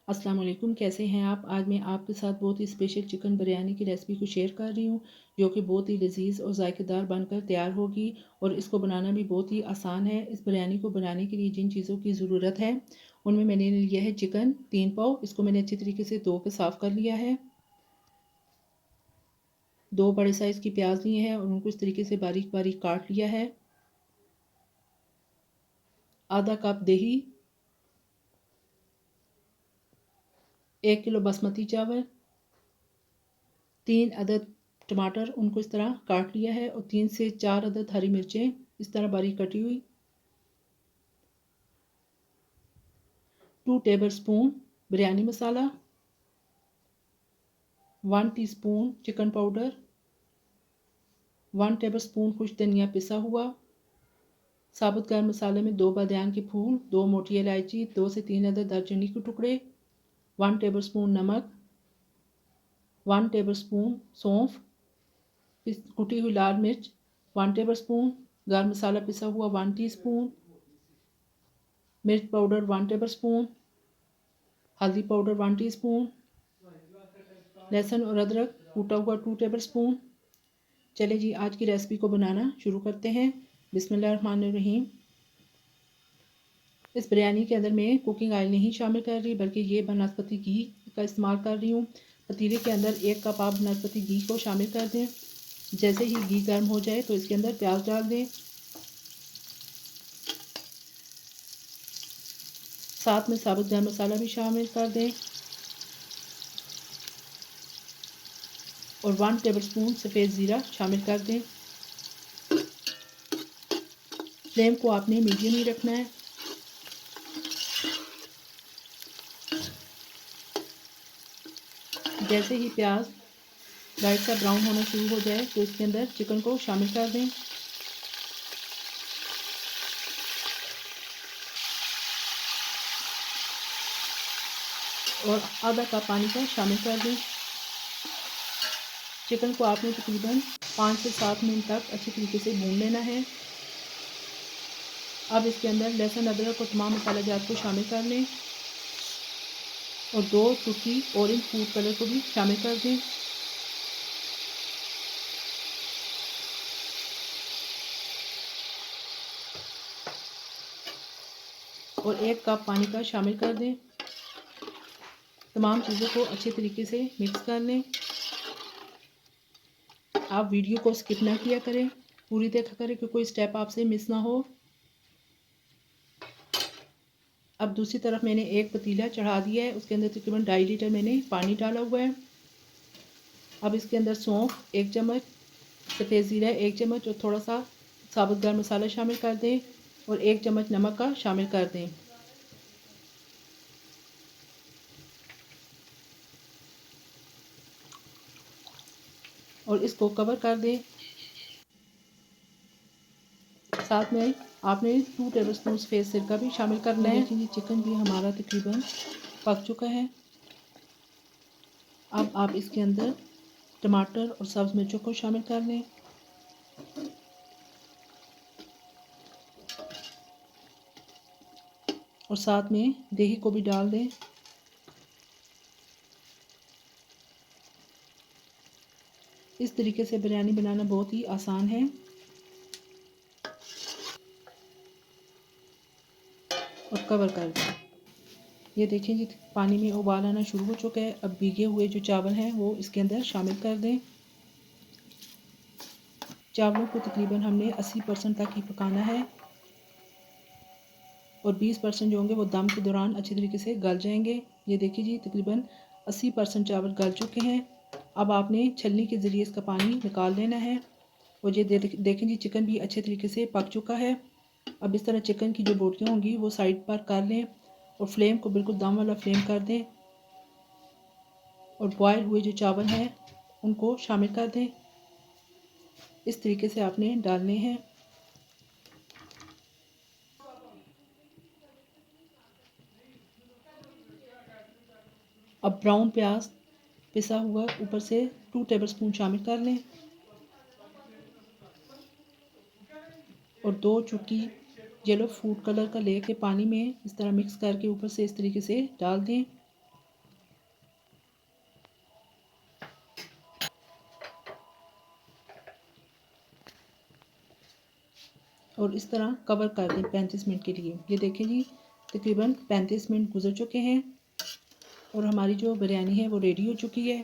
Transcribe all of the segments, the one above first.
अस्सलाम वालेकुम, कैसे हैं आप। आज मैं आपके साथ बहुत ही स्पेशल चिकन बिरयानी की रेसिपी को शेयर कर रही हूँ, जो कि बहुत ही लजीज और जायकेदार बनकर तैयार होगी और इसको बनाना भी बहुत ही आसान है। इस बिरयानी को बनाने के लिए जिन चीज़ों की ज़रूरत है उनमें मैंने लिया है चिकन 3 पाव। इसको मैंने अच्छी तरीके से धो के साफ़ कर लिया है। 2 बड़े साइज़ की प्याज लिए हैं और उनको इस तरीके से बारीक बारीक काट लिया है। आधा कप दही, 1 किलो बासमती चावल, 3 अदद टमाटर उनको इस तरह काट लिया है और 3 से 4 अदद हरी मिर्चें इस तरह बारीक कटी हुई, 2 टेबलस्पून बिरयानी मसाला, 1 टीस्पून चिकन पाउडर, 1 टेबलस्पून खुश धनिया पिसा हुआ, साबुत गर्म मसाले में 2 बादियान के फूल, 2 मोटी इलायची, 2 से 3 अदद दालचीनी के टुकड़े, 1 टेबलस्पून नमक, 1 टेबलस्पून सौंफ, कुटी हुई लाल मिर्च 1 टेबलस्पून, गर्म मसाला पिसा हुआ 1 टीस्पून, मिर्च पाउडर 1 टेबलस्पून, हल्दी पाउडर 1 टीस्पून, लहसुन और अदरक कूटा हुआ 2 टेबलस्पून। चले जी, आज की रेसिपी को बनाना शुरू करते हैं। बिस्मिल्लाहिर्रहमानिर्रहीम। इस बिरयानी के अंदर मैं कुकिंग ऑयल नहीं शामिल कर रही, बल्कि ये बनस्पति घी का इस्तेमाल कर रही हूँ। पतीले के अंदर 1 कप आप बनस्पति घी को शामिल कर दें। जैसे ही घी गर्म हो जाए तो इसके अंदर प्याज डाल दें। साथ में साबुत गरम मसाला भी शामिल कर दें और 1 टेबलस्पून सफ़ेद ज़ीरा शामिल कर दें। फ्लेम को आपने मीडियम ही रखना है। जैसे ही प्याज लाइट सा ब्राउन होना शुरू हो जाए तो इसके अंदर चिकन को शामिल कर दें और आधा कप पानी का शामिल कर दें। चिकन को आपने तकरीबन 5 से 7 मिनट तक अच्छी तरीके से भून लेना है। अब इसके अंदर लहसुन अदरक और तमाम मसाला जात को शामिल कर लें और 2 चुटकी ऑरेंज फूड कलर को भी शामिल कर दें। और 1 कप पानी का शामिल कर दें। तमाम चीज़ों को अच्छे तरीके से मिक्स कर लें। आप वीडियो को स्किप ना किया करें, पूरी देखा करें कि कोई स्टेप आपसे मिस ना हो। अब दूसरी तरफ मैंने एक पतीला चढ़ा दिया है, उसके अंदर तकरीबन 2.5 लीटर मैंने पानी डाला हुआ है। अब इसके अंदर सौंफ 1 चम्मच, सफ़ेद ज़ीरा 1 चम्मच और थोड़ा सा साबुत गर्म मसाला शामिल कर दें और 1 चम्मच नमक का शामिल कर दें। और इसको कवर कर दें। साथ में आपने 2 टेबलस्पून सफ़ेद सिरका भी शामिल करना है। देखिए चिकन भी हमारा तकरीबन पक चुका है। अब आप इसके अंदर टमाटर और सब्ज़ मिर्चों को शामिल कर लें और साथ में दही को भी डाल दें। इस तरीके से बिरयानी बनाना बहुत ही आसान है और कवर कर दें। ये देखें जी, पानी में उबाल आना शुरू हो चुका है। अब भीगे हुए जो चावल हैं वो इसके अंदर शामिल कर दें। चावलों को तकरीबन हमने 80% तक ही पकाना है और 20% जो होंगे वो दम के दौरान अच्छी तरीके से गल जाएंगे। ये देखिए जी, तकरीबन 80% चावल गल चुके हैं। अब आपने छलनी के ज़रिए इसका पानी निकाल लेना है और ये देखें जी, चिकन भी अच्छे तरीके से पक चुका है। अब इस तरह चिकन की जो बोटियाँ होंगी वो साइड पर कर लें और फ्लेम को बिल्कुल दम वाला फ्लेम कर दें और बॉयल हुए जो चावल हैं उनको शामिल कर दें। इस तरीके से आपने डालने हैं। अब ब्राउन प्याज पिसा हुआ ऊपर से 2 टेबलस्पून शामिल कर लें और 2 चुटकी येलो फूड कलर का लेके पानी में इस तरह मिक्स करके ऊपर से इस तरीके से डाल दें। और इस तरह कवर कर दें 35 मिनट के लिए। ये देखें जी, तकरीबन 35 मिनट गुजर चुके हैं और हमारी जो बिरयानी है वो रेडी हो चुकी है।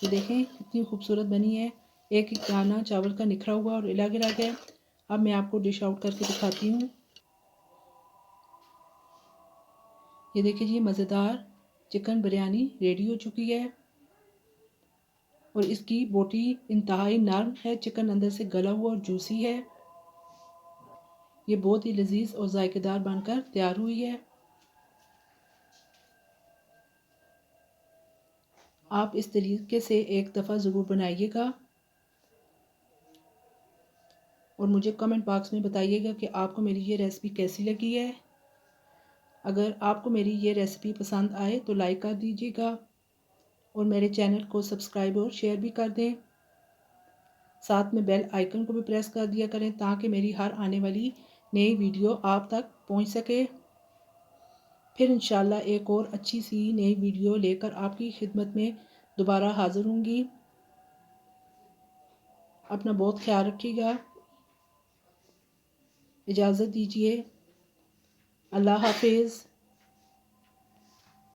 ये देखें कितनी खूबसूरत बनी है, एक एक दाना चावल का निखरा हुआ और इला गिला गया। अब मैं आपको डिश आउट करके दिखाती हूँ। ये देखिए जी, मज़ेदार चिकन बिरयानी रेडी हो चुकी है और इसकी बोटी इंतहाई नरम है, चिकन अंदर से गला हुआ और जूसी है। ये बहुत ही लजीज और जायकेदार बनकर तैयार हुई है। आप इस तरीके से एक दफ़ा ज़रूर बनाइएगा और मुझे कमेंट बॉक्स में बताइएगा कि आपको मेरी ये रेसिपी कैसी लगी है। अगर आपको मेरी ये रेसिपी पसंद आए तो लाइक कर दीजिएगा और मेरे चैनल को सब्सक्राइब और शेयर भी कर दें। साथ में बेल आइकन को भी प्रेस कर दिया करें ताकि मेरी हर आने वाली नई वीडियो आप तक पहुंच सके। फिर इंशाल्लाह एक और अच्छी सी नई वीडियो लेकर आपकी खिदमत में दोबारा हाज़िर होंगी। अपना बहुत ख्याल रखिएगा। इजाज़त दीजिए। अल्लाह हाफिज़।